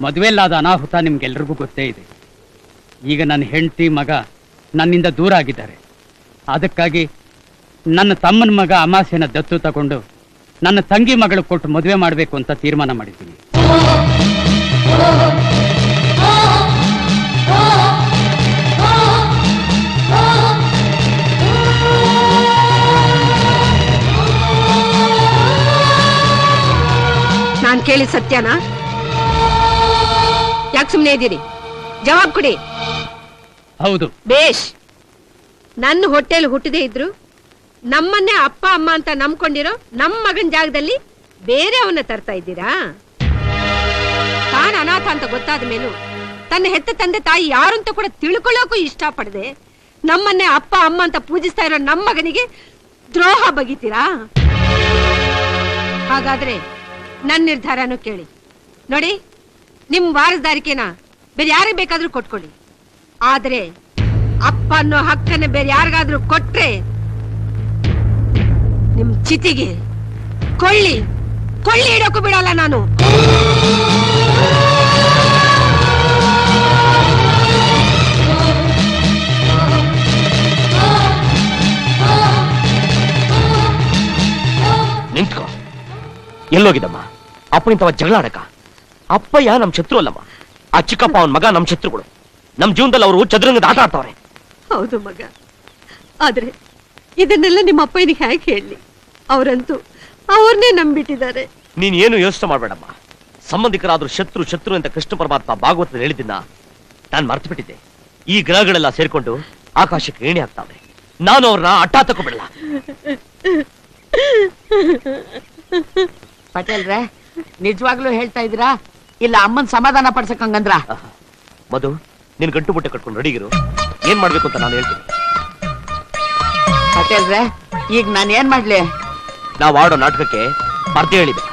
ಮದುವೆಲ್ಲಾದ ಅನಾಹುತ ನಿಮ್ಗೆಲ್ರಿಗೂ ಗೊತ್ತೇ ಇದೆ. ಈಗ ನನ್ನ ಹೆಂಡತಿ ಮಗ ನನ್ನಿಂದ ದೂರ ಆಗಿದ್ದಾರೆ. ಅದಕ್ಕಾಗಿ ನನ್ನ ತಮ್ಮನ ಮಗ ಅಮಾಸೆನ ದತ್ತು ತಗೊಂಡು ನನ್ನ ತಂಗಿ ಮಗಳು ಕೊಟ್ಟು ಮದುವೆ ಮಾಡಬೇಕು ಅಂತ ತೀರ್ಮಾನ ಮಾಡಿದ್ದೀನಿ. ನಾನ್ ಕೇಳಿ ಸತ್ಯನಾ? ಯಾಕೆ ಸುಮ್ಮನೆ ಇದ್ದೀರಿ? ಜವಾಬ್ ಕೊಡಿ. ಹೌದು. ಬೇಷ್. ನನ್ನ ಹೊಟ್ಟೆಲಿ ಹುಟ್ಟದೇ ಇದ್ರು ನಮ್ಮನ್ನೇ ಅಪ್ಪ ಅಮ್ಮ ಅಂತ ನಂಬ್ಕೊಂಡಿರೋ ನಮ್ಮ ಮಗನ್ ಜಾಗದಲ್ಲಿ ಬೇರೆ ಅವನ್ನ ತರ್ತಾ ಇದ್ದೀರಾ? ತಾನು ಅನಾಥ ಅಂತ ಗೊತ್ತಾದ ಮೇಲೂ ತನ್ನ ಹೆತ್ತ ತಂದೆ ತಾಯಿ ಯಾರು ಅಂತ ಕೂಡ ತಿಳ್ಕೊಳ್ಳೋಕು ಇಷ್ಟ ಪಡದೆ ನಮ್ಮನ್ನೇ ಅಪ್ಪ ಅಮ್ಮ ಅಂತ ಪೂಜಿಸ್ತಾ ಇರೋ ನಮ್ಮ ಮಗನಿಗೆ ದ್ರೋಹ ಬಗೀತೀರಾ? ಹಾಗಾದ್ರೆ ನನ್ನ ನಿರ್ಧಾರನೂ ಕೇಳಿ ನೋಡಿ. ನಿಮ್ ವಾರಸದಾರಿಕೆನ ಬೇರೆ ಯಾರಿಗೆ ಬೇಕಾದ್ರೂ ಕೊಟ್ಕೊಳ್ಳಿ. ಆದ್ರೆ ಅಪ್ಪ ಅನ್ನೋ ಹಕ್ಕನ್ನ ಬೇರೆ ಯಾರಿಗಾದ್ರೂ ಕೊಟ್ರೆ ನಿಮ್ ಚಿತಿಗೆ ಕೊಳ್ಳಿ ಇಡೋಕು ಬಿಡಲ್ಲ ನಾನು. ನಿಂತ್ಕೋ. ಎಲ್ಲೋಗಿದ್ದಮ್ಮ? ಅಪ್ಪನಿಂತವ ಜಗಳ ಆಡಕ? ಅಪ್ಪಯ್ಯ ನಮ್ ಶತ್ರು ಅಲ್ಲಮ್ಮ. ಆ ಚಿಕ್ಕಪ್ಪ ಅವನ ಮಗ ನಮ್ ಶತ್ರುಗಳು. ನಮ್ ಜೀವನದಲ್ಲಿ ಅವರು ಚದುರಂಗದ ಆಟ ಆಡ್ತಾವ್ರೆ. ಹೌದು ಮಗ, ಆದ್ರೆ ಇದನ್ನೆಲ್ಲ ನಿಮ್ಮ ಅಪ್ಪನಿಗೆ ಹೇಗೆ ಹೇಳಿ? ಅವರಂತೂ ಅವ್ರನ್ನೇ ನಂಬಿಟ್ಟಿದ್ದಾರೆ. ನೀನ್ ಏನು ಯೋಚನೆ ಮಾಡ್ಬೇಡಮ್ಮ. ಸಂಬಂಧಿಕರಾದ್ರೂ ಶತ್ರು ಅಂತ ಕೃಷ್ಣ ಪರಮಾತ್ಮ ಭಾಗವತದಲ್ಲಿ ಹೇಳಿದ್ದನ್ನ ನಾನ್ ಮರ್ತು ಬಿಟ್ಟಿದ್ದೆ. ಈ ಗ್ರಹಗಳೆಲ್ಲ ಸೇರ್ಕೊಂಡು ಆಕಾಶಕ್ಕೆ ಏಣಿ ಆಗ್ತಾವೆ. ನಾನು ಅವ್ರನ್ನ ಅಟ್ಟ ತಕೋಬಿಡಲ್ಲ. ಪಟೇಲ್ರೆ, ನಿಜವಾಗ್ಲೂ ಹೇಳ್ತಾ ಇದ್ದೀರಾ ಇಲ್ಲ ಅಮ್ಮನ್ ಸಮಾಧಾನ ಪಡ್ಸಕ್ಕಂಗಂದ್ರ? ಮಧು, ನೀನ್ ಗಂಟು ಬುಟ್ಟೆ ಕಟ್ಕೊಂಡು ರೆಡಿಗಿರು. ಏನ್ ಮಾಡ್ಬೇಕು ಅಂತ ನಾನು ಹೇಳ್ತೀನಿ. ಪಟೇಲ್ರೆ, ಈಗ ನಾನು ಏನ್ ಮಾಡ್ಲಿ? ನಾವು ಆಡೋ ನಾಟಕಕ್ಕೆ ಸ್ಪರ್ಧೆ ಹೇಳಿದೆ.